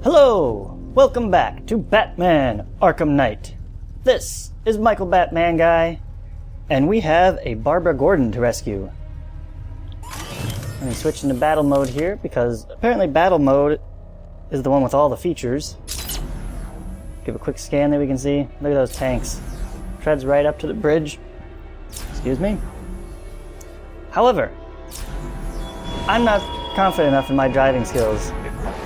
Hello! Welcome back to Batman Arkham Knight. This is Michael Batman Guy, and we have a Barbara Gordon to rescue. Let me switch into battle mode here, because apparently battle mode is the one with all the features. Give a quick scan that we can see. Look at those tanks. Treads right up to the bridge. Excuse me. However, I'm not confident enough in my driving skills.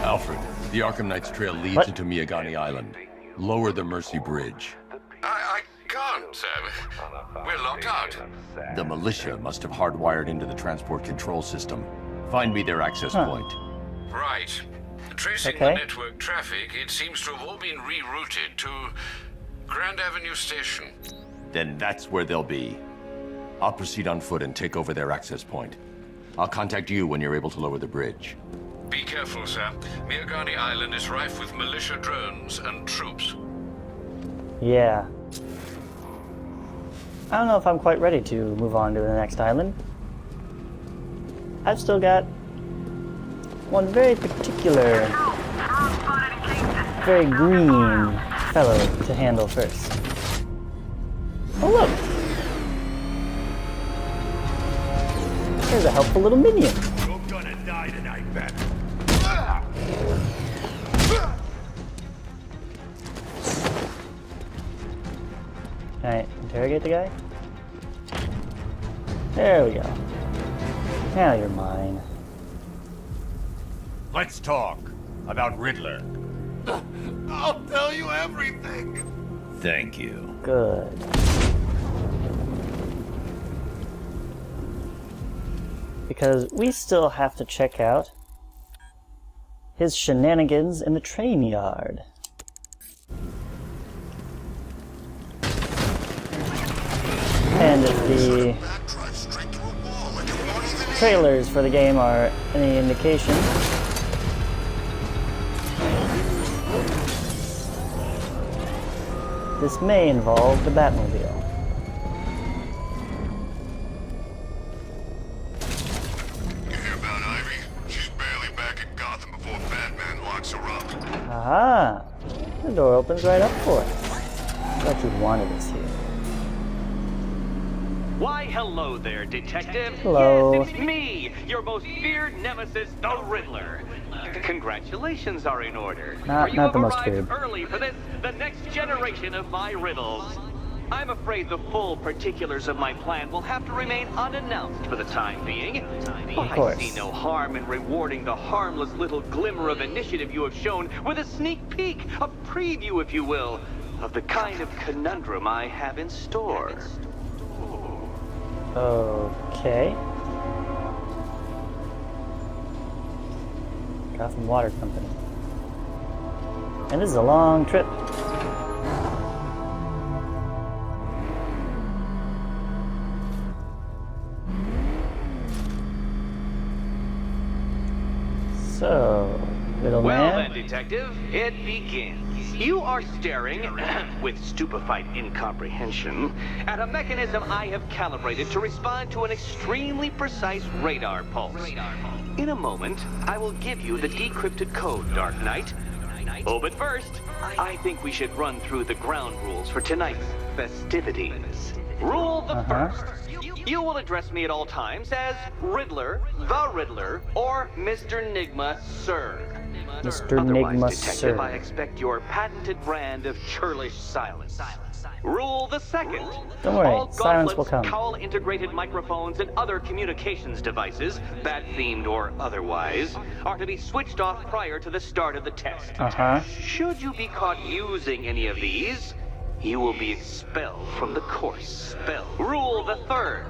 Alfred, the Arkham Knight's trail leads into Miagani Island. Lower the Mercy Bridge. I can't, sir. We're locked out. The militia must have hardwired into the transport control system. Find me their access point. Right. Tracing the network traffic, it seems to have all been rerouted to Grand Avenue Station. Then that's where they'll be. I'll proceed on foot and take over their access point. I'll contact you when you're able to lower the bridge. Be careful, sir. Miagani Island is rife with militia drones and troops. Yeah. I don't know if I'm quite ready to move on to the next island. I've still got one very particular, very green fellow to handle first. Oh look! There's a helpful little minion. You're gonna die tonight, Bat. Can I interrogate the guy? There we go. Now you're mine. Let's talk about Riddler. I'll tell you everything. Thank you. Good. Because we still have to check out his shenanigans in the train yard. And if the trailers for the game are any indication, this may involve the Batmobile. You hear about Ivy? She's barely back at Gotham before Batman locks her up. Aha! The door opens right up for us. Thought you wanted us here. Why, hello there, Detective. Hello. Yes, it's me, your most feared nemesis, the Riddler. Congratulations are in order. Not the most feared. Early for this, the next generation of my riddles. I'm afraid the full particulars of my plan will have to remain unannounced for the time being. Of course. I see no harm in rewarding the harmless little glimmer of initiative you have shown with a sneak peek, a preview, if you will, of the kind of conundrum I have in store. Okay. Gotham Water Company. And this is a long trip. So, little Well man. then, Detective, it begins. You are staring, with stupefied incomprehension, at a mechanism I have calibrated to respond to an extremely precise radar pulse. In a moment, I will give you the decrypted code, Dark Knight. Oh, but first, I think we should run through the ground rules for tonight's festivities. Rule the first. You will address me at all times as Riddler, the Riddler, or Mr. Nigma, sir. Mr. Otherwise, Nigma, Detective, sir. I expect your patented brand of churlish silence. Rule the second. Don't worry, All silence will gauntlets, come. cowl-integrated microphones, and other communications devices, bat-themed or otherwise, are to be switched off prior to the start of the test. Should you be caught using any of these, you will be expelled from the course. Rule the third.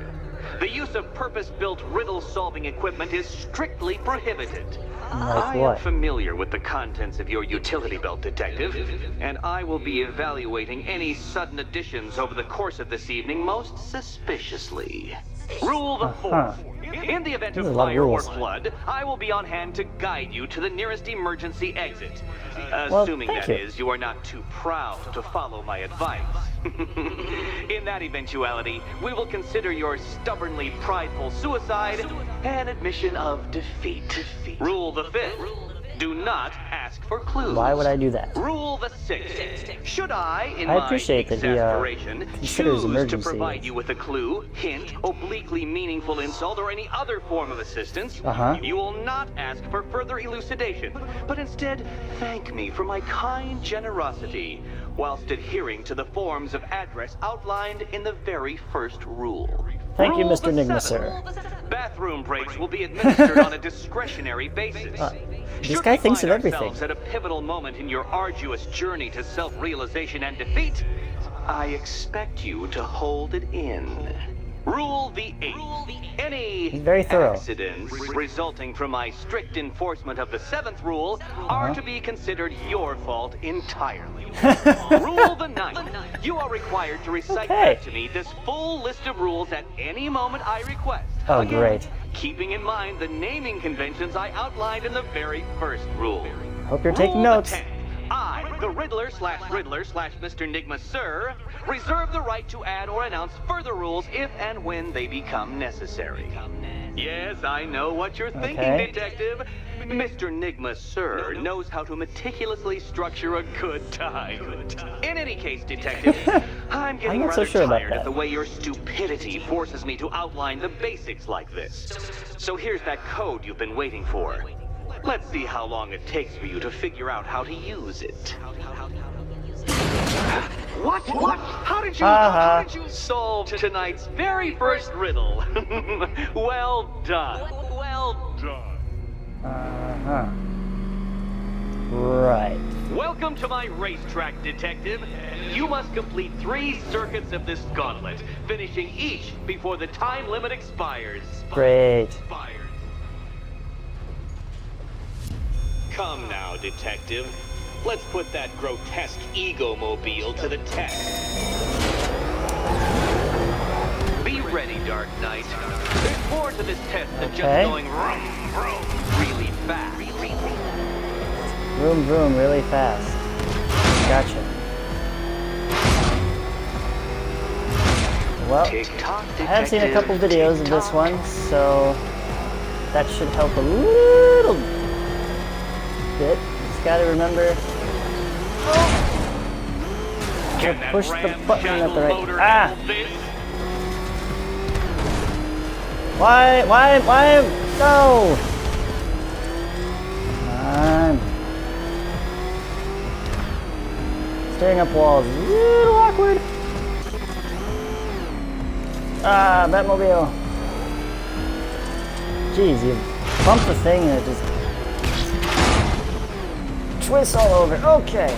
The use of purpose-built riddle-solving equipment is strictly prohibited. I am familiar with the contents of your utility belt, Detective, and I will be evaluating any sudden additions over the course of this evening most suspiciously. Rule the fourth. In the event of fire or flood, I will be on hand to guide you to the nearest emergency exit. Assuming that is, you are not too proud to follow my advice. In that eventuality, we will consider your stubbornly prideful suicide an admission of defeat. Rule the fifth. Do not ask for clues. Why would I do that? Rule the 6th. Should I, in I appreciate my that he exasperation, considers choose emergencies. to provide you with a clue, hint, obliquely meaningful insult, or any other form of assistance, you will not ask for further elucidation, but instead thank me for my kind generosity, whilst adhering to the forms of address outlined in the very first rule. Thank you, Rule Mr. the Enigma, 7th. sir. Bathroom breaks will be administered on a discretionary basis. This Should guy we thinks of find everything. ourselves at a pivotal moment in your arduous journey to self-realization and defeat, I expect you to hold it in. Rule the 8th. Any He's very thorough. accidents resulting from my strict enforcement of the 7th rule are to be considered your fault entirely. Rule the 9th. You are required to recite back to me this full list of rules at any moment I request. Oh, Again, great. keeping in mind the naming conventions I outlined in the very first rule. Hope you're taking Rule the notes. 10th. I, the Riddler / Mr. Enigma, sir, reserve the right to add or announce further rules if and when they become necessary. Yes, I know what you're thinking, Detective. Mr. Enigma, sir, knows how to meticulously structure a good time. In any case, Detective, I'm getting not so rather sure about tired that. of the way your stupidity forces me to outline the basics like this. So here's that code you've been waiting for. Let's see how long it takes for you to figure out how to use it. What? How did you solve tonight's very first riddle? Well done. Right. Welcome to my racetrack, Detective. You must complete 3 circuits of this gauntlet, finishing each before the time limit expires. Great. Come now, Detective. Let's put that grotesque ego-mobile to the test. Be ready, Dark Knight. There's more to this test than just going vroom, vroom, really fast. Vroom, vroom, really fast. Gotcha. Well, I have seen a couple videos of this one, so that should help a little bit. Just gotta remember to push the button at the right. Why? No! Come on. Staring up walls is a little awkward. Batmobile. Jeez, you bump the thing and it just twists all over. Okay.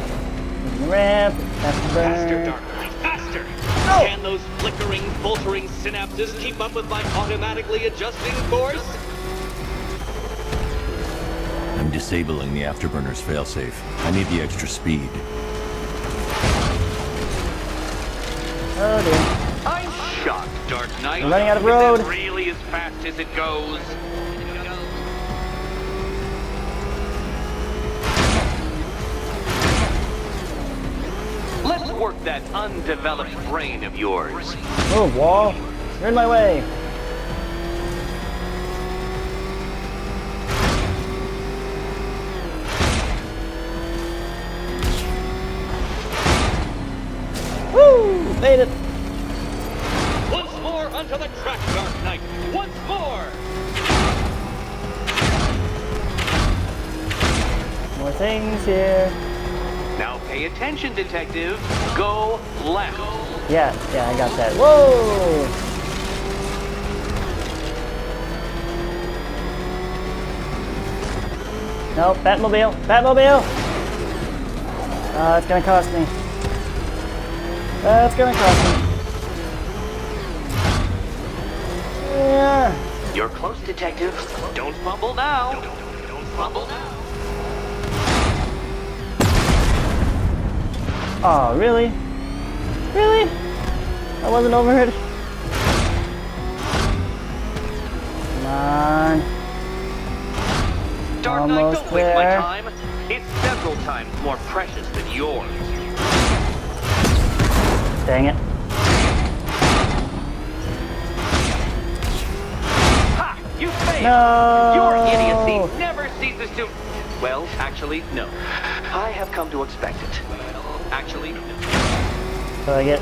Ramp. Faster, Dark Knight, faster! No! Can those flickering, faltering synapses keep up with my automatically adjusting course? I'm disabling the afterburner's failsafe. I need the extra speed. Oh dear. I'm shocked, Dark Knight. We're running out of Is road. it really as fast as it goes? Let's work that undeveloped brain of yours. Move, wall. You're in my way. Woo! Made it. Once more onto the track, Dark Knight. Once more. More things here. Now pay attention, Detective. Go left. Yeah, I got that. Whoa! No, Batmobile! It's gonna cost me. That's gonna cost me. Yeah. You're close, Detective. Don't fumble now. Don't fumble now. Oh, really? Really? I wasn't overheard? Come on. Dark Knight, Almost don't waste my there. time. It's several times more precious than yours. Dang it. Ha! You failed! No! Your idiocy never ceases to... Well, actually, no. I have come to expect it. Actually, no. So I get...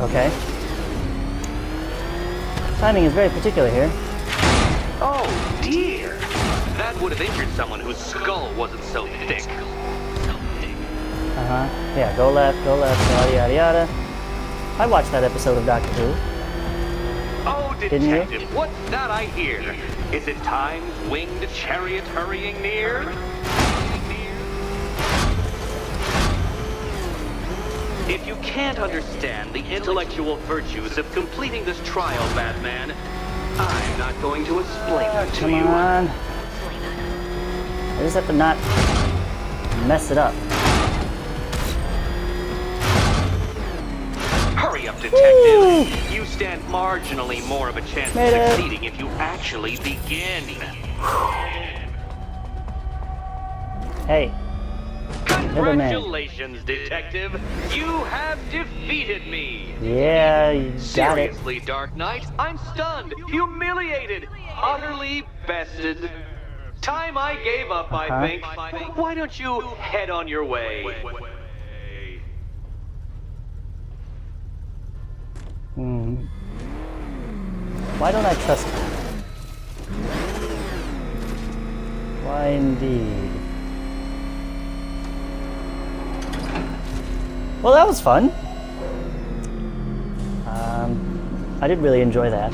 okay. Timing is very particular here. Oh, dear. That would have injured someone whose skull wasn't so thick. Yeah, go left, yada yada yada. I watched that episode of Doctor Who. Oh, Didn't you? Detective, what's that I hear? Is it time's winged chariot hurrying near? If you can't understand the intellectual virtues of completing this trial, Batman, I'm not going to explain them to you. Come on. I just have to not mess it up. Hurry up, Detective. You stand marginally more of a chance of succeeding if you actually begin. Hey. Congratulations, Detective. You have defeated me. Yeah, you got it. Seriously, Dark Knight, I'm stunned, humiliated, utterly bested. Time I gave up, I think. Why don't you head on your way? Why don't I trust him? Why indeed? Well, that was fun. I did really enjoy that.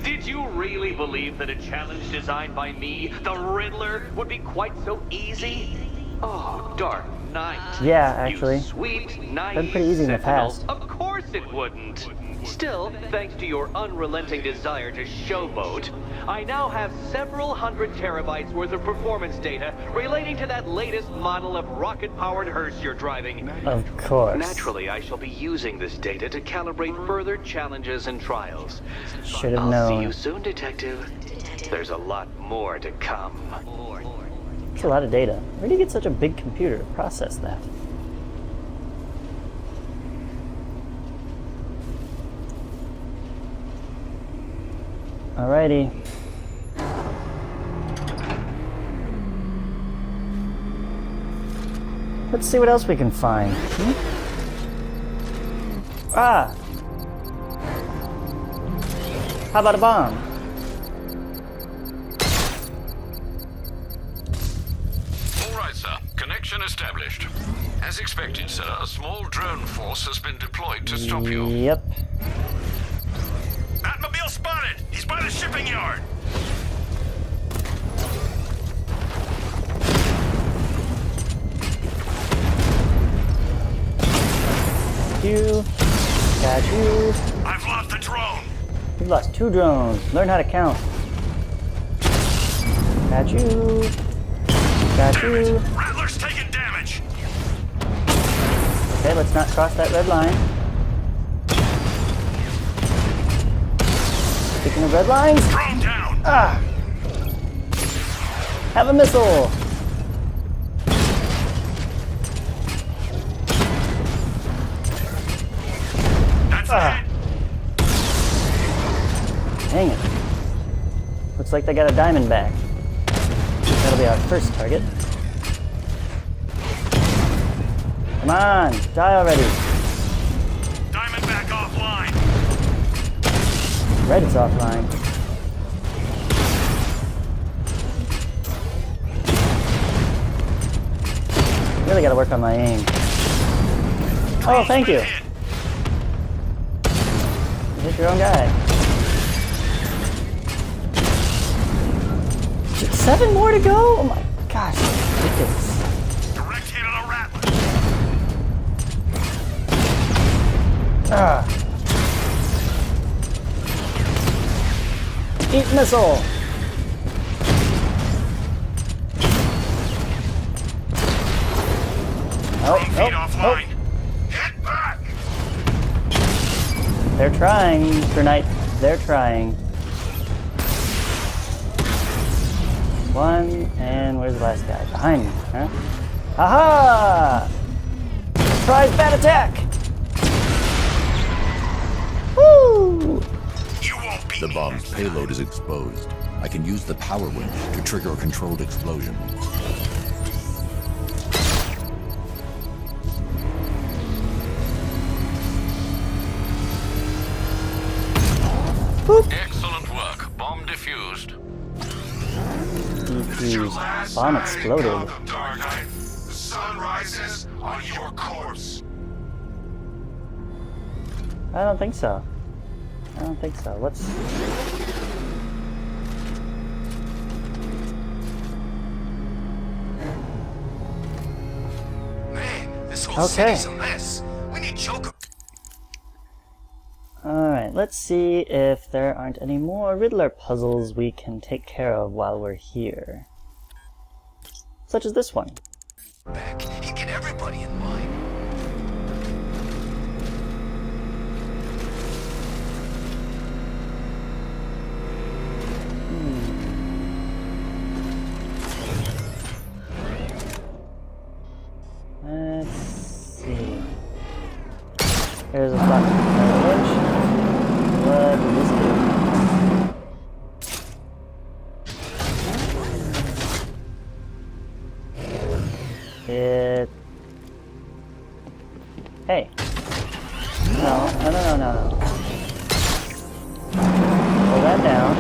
Did you really believe that a challenge designed by me, the Riddler, would be quite so easy? Oh, Dark Knight. Yeah, actually. You sweet, nice Been pretty easy in the sentinel. past. Of course it wouldn't. Still, thanks to your unrelenting desire to showboat, I now have several hundred terabytes worth of performance data relating to that latest model of rocket-powered hearse you're driving. Of course. Naturally, I shall be using this data to calibrate further challenges and trials. Should have I'll known. see you soon, Detective. There's a lot more to come. That's a lot of data. Where do you get such a big computer to process that? Alrighty. Let's see what else we can find. Ah! How about a bomb? All right, sir. Connection established. As expected, sir, a small drone force has been deployed to stop you. Yep. Batmobile spotted! He's by the shipping yard! You. Got you. I've lost the drone! You've lost 2 drones. Learn how to count. Got you. Got you. Riddler's taking damage! Okay, let's not cross that red line. Speaking of red lines, Drone down! have a missile. That's the hit! Dang it. Looks like they got a diamond back. That'll be our first target. Come on, die already. Diamond back offline! Red is offline. Really gotta work on my aim. Oh, thank you. You hit your own guy. 7 more to go? Oh my gosh, that's ridiculous. Direct hit on a Rattler! Eat missile! Offline. Hit back! They're trying, Mr. Knight. They're trying. 1, and where's the last guy? Behind me, huh? Aha! Surprise bat attack! Woo! You won't beat The me bomb's next payload is exposed. I can use the power winch to trigger a controlled explosion. Boop. Excellent work. Bomb defused. Defused. Bomb exploded. Dark Knight. The sun rises on your corpse. I don't think so. I don't think so. Let's... Man, this whole city's a mess. We need Joker. Alright, let's see if there aren't any more Riddler puzzles we can take care of while we're here. Such as this one. Back. He'd get everybody in line. Let's see. Here's a spot. What does this do? It... Hey. No. Pull that down.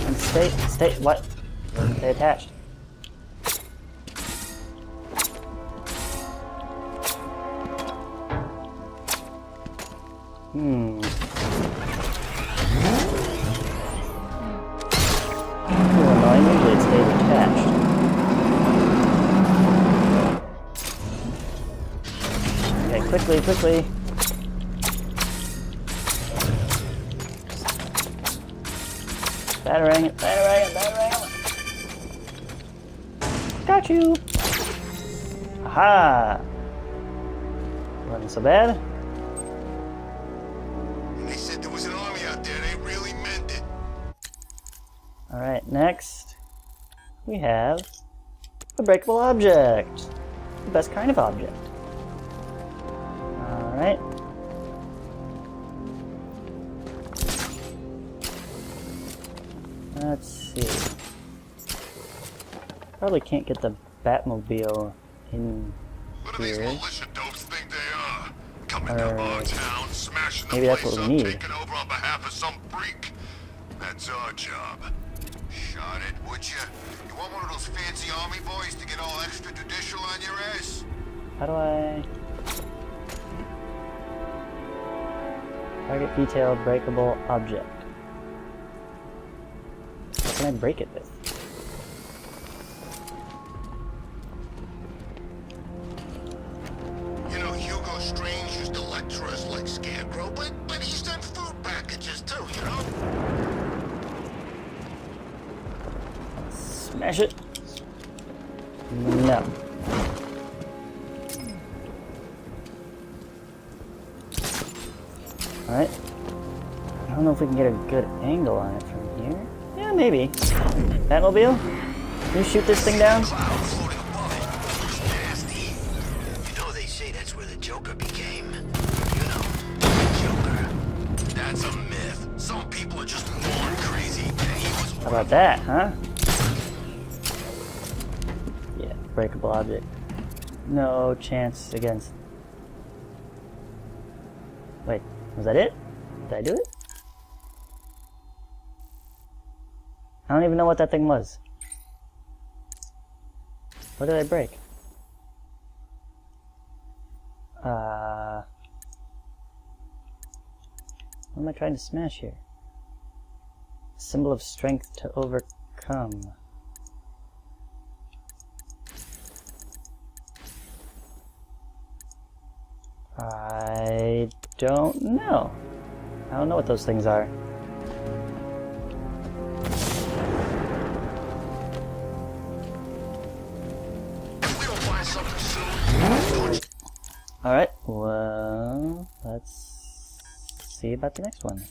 And stay, what? Stay attached. Annoyingly, it stays attached. Okay, quickly. Battering it. Got you! Aha! Wasn't so bad. They said there was an army out there. They really meant it. Alright, next we have a breakable object. The best kind of object. Alright. Let's see. Probably can't get the Batmobile in What do these here. militia dopes think they are? Coming to our town, smashing the Maybe that's place what up, we need. taking over on behalf of some freak. That's our job. Shot it, would you? You want one of those fancy army boys to get all extrajudicial on your ass? How do I... Target detail breakable object. What can I break it with? You know, Hugo Strange used to lecture us like Scarecrow, but he sent food packages too, you know? Smash it. No. Alright. I don't know if we can get a good angle on it from here. Yeah, maybe. Batmobile? Can you shoot this thing down? Cloud floating above it. It's nasty. You know they say that's where the Joker became. You know, the Joker. That's a myth. Some people are just born crazy, and he was How about that, huh? Yeah, breakable object. No chance against... Wait, was that it? Did I do it? I don't even know what that thing was. What did I break? What am I trying to smash here? Symbol of strength to overcome. I don't know. I don't know what those things are. If we don't find something soon, Alright, well, let's see about the next one.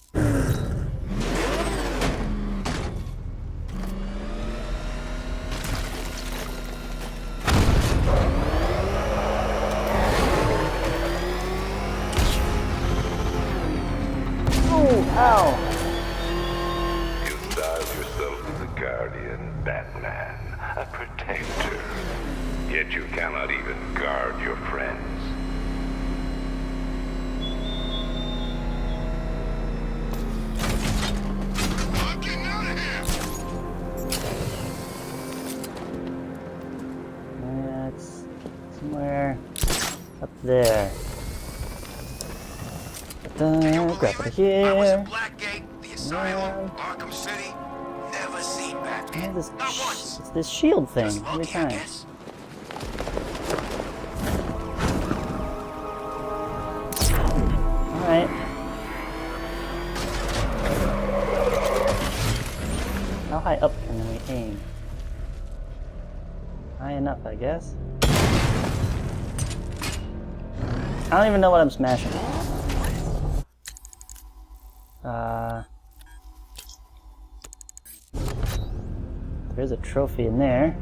Ow! You style yourself as a guardian, Batman, a protector. Yet you cannot even guard your friends. I'm getting out of here! It's somewhere up there. Grab it I was here. at Blackgate, the Asylum, Arkham City. Never seen Batman. This, Not once. it's this shield thing Just every lucky, I time. guess. Alright. How high up can we aim? High enough, I guess. I don't even know what I'm smashing. There's a trophy in there.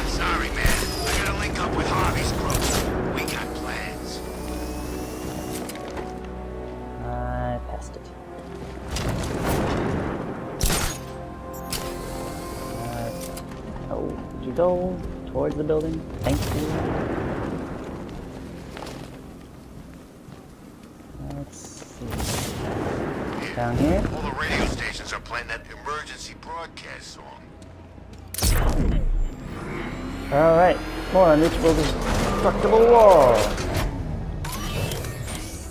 Sorry, man. I gotta link up with Harvey's group. We got plans. I passed it. Oh, did you go towards the building? Thank you. Let's see. Down here? All the radio stations are playing that emergency broadcast song. Alright, more unreachable destructible wall.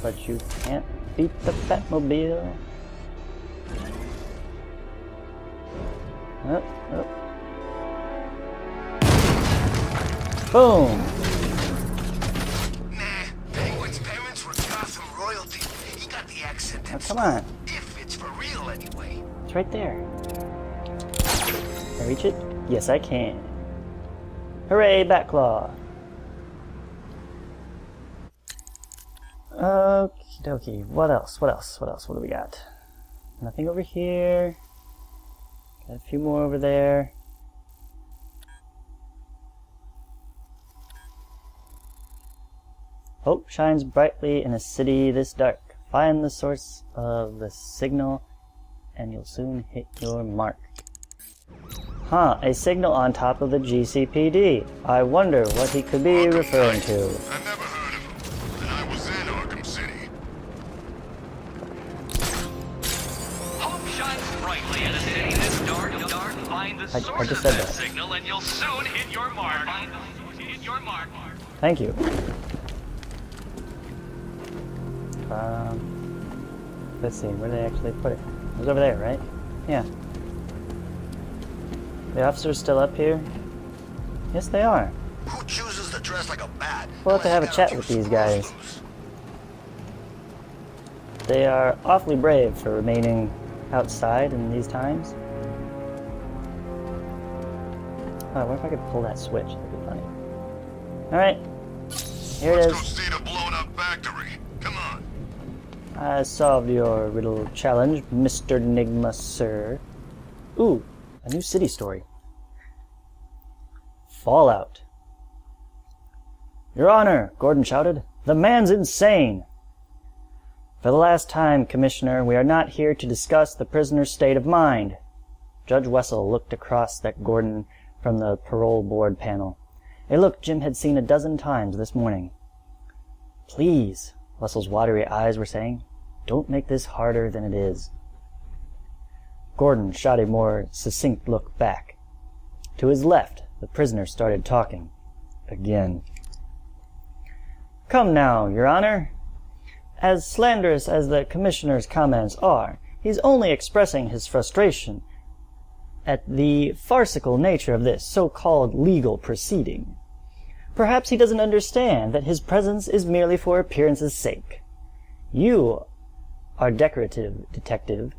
But you can't beat the Batmobile. Up, up. Boom! Nah, Penguin's parents were Gotham royalty. He got the accent. Oh, come on. If it's for real, anyway. It's right there. Can I reach it? Yes, I can. Hooray, Batclaw! Okie dokie. What else? What else? What else? What do we got? Nothing over here. Got a few more over there. Hope shines brightly in a city this dark. Find the source of the signal and you'll soon hit your mark. Huh, a signal on top of the GCPD. I wonder what he could be referring to. I never heard of him, and I was in Arkham City. Hope shines brightly in a city this dark. Find the source I just of said that that. signal and you'll soon hit your mark. Thank you. Let's see, where did they actually put it? It was over there, right? Yeah. The officers still up here? Yes, they are. Who chooses to dress like a bat? We'll have to have a chat with these guys. They are awfully brave for remaining outside in these times. Oh, what if I could pull that switch? That'd be funny. Alright. Here it Let's go is. see the blown up factory. Come on. I solved your riddle challenge, Mr. Enigma, sir. Ooh, a new city story. Fallout. Your Honor, Gordon shouted. The man's insane. For the last time, Commissioner, we are not here to discuss the prisoner's state of mind. Judge Wessel looked across at Gordon from the parole board panel. A look Jim had seen a dozen times this morning. Please, Wessel's watery eyes were saying, don't make this harder than it is. Gordon shot a more succinct look back. To his left, the prisoner started talking. Again. Come now, Your Honor. As slanderous as the Commissioner's comments are, he's only expressing his frustration at the farcical nature of this so-called legal proceeding. Perhaps he doesn't understand that his presence is merely for appearance's sake. You are decorative, Detective,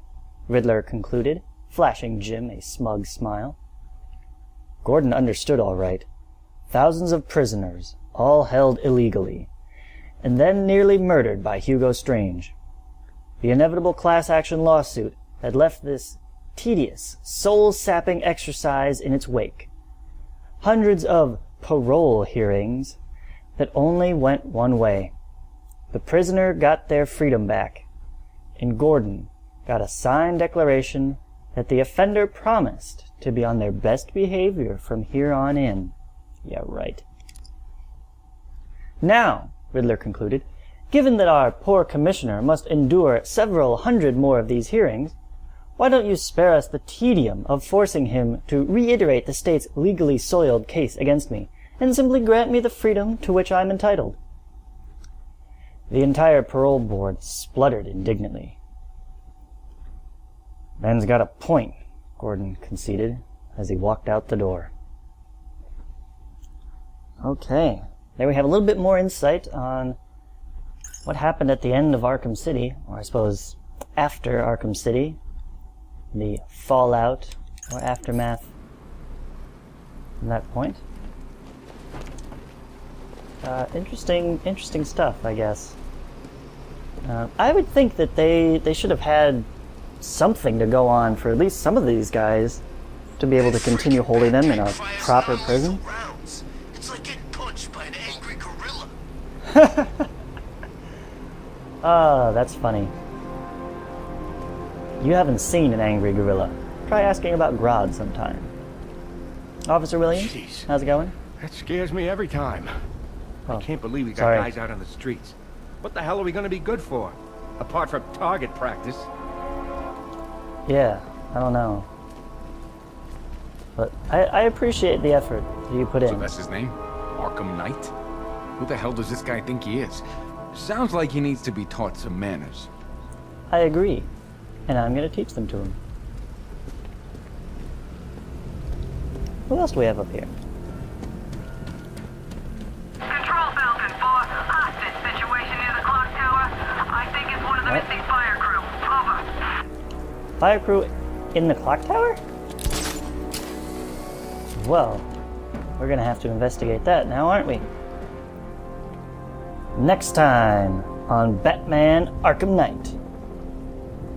Riddler concluded, flashing Jim a smug smile. Gordon understood all right. Thousands of prisoners, all held illegally, and then nearly murdered by Hugo Strange. The inevitable class-action lawsuit had left this tedious, soul-sapping exercise in its wake. Hundreds of parole hearings that only went one way. The prisoner got their freedom back. and Gordon got a signed declaration that the offender promised to be on their best behavior from here on in. Yeah, right. Now, Riddler concluded, given that our poor commissioner must endure several hundred more of these hearings, why don't you spare us the tedium of forcing him to reiterate the state's legally soiled case against me, and simply grant me the freedom to which I'm entitled? The entire parole board spluttered indignantly. Ben's got a point, Gordon conceded as he walked out the door. Okay, there we have a little bit more insight on what happened at the end of Arkham City, or I suppose after Arkham City, the fallout or aftermath from that point. Interesting stuff, I guess. I would think that they should have had something to go on for at least some of these guys to be able to continue holding them in a proper prison. It's like getting punched by an angry gorilla. Ah, that's funny. You haven't seen an angry gorilla. Try asking about Grodd sometime. Officer Williams, Jeez. how's it going? That scares me every time. Oh, I can't believe we got sorry. guys out on the streets. What the hell are we going to be good for? Apart from target practice. Yeah, I don't know. But I appreciate the effort that you put in. So that's his name? Arkham Knight? Who the hell does this guy think he is? Sounds like he needs to be taught some manners. I agree. And I'm going to teach them to him. Who else do we have up here? Control Falcon 4, hostage situation near the clock tower. I think it's one of the missing fire crew. Over. Fire crew in the clock tower? Well, we're going to have to investigate that now, aren't we? Next time on Batman Arkham Knight.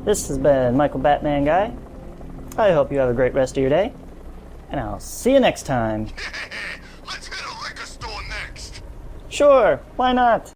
This has been Michael Batman Guy. I hope you have a great rest of your day, and I'll see you next time. Let's hit a liquor store next. Sure, why not?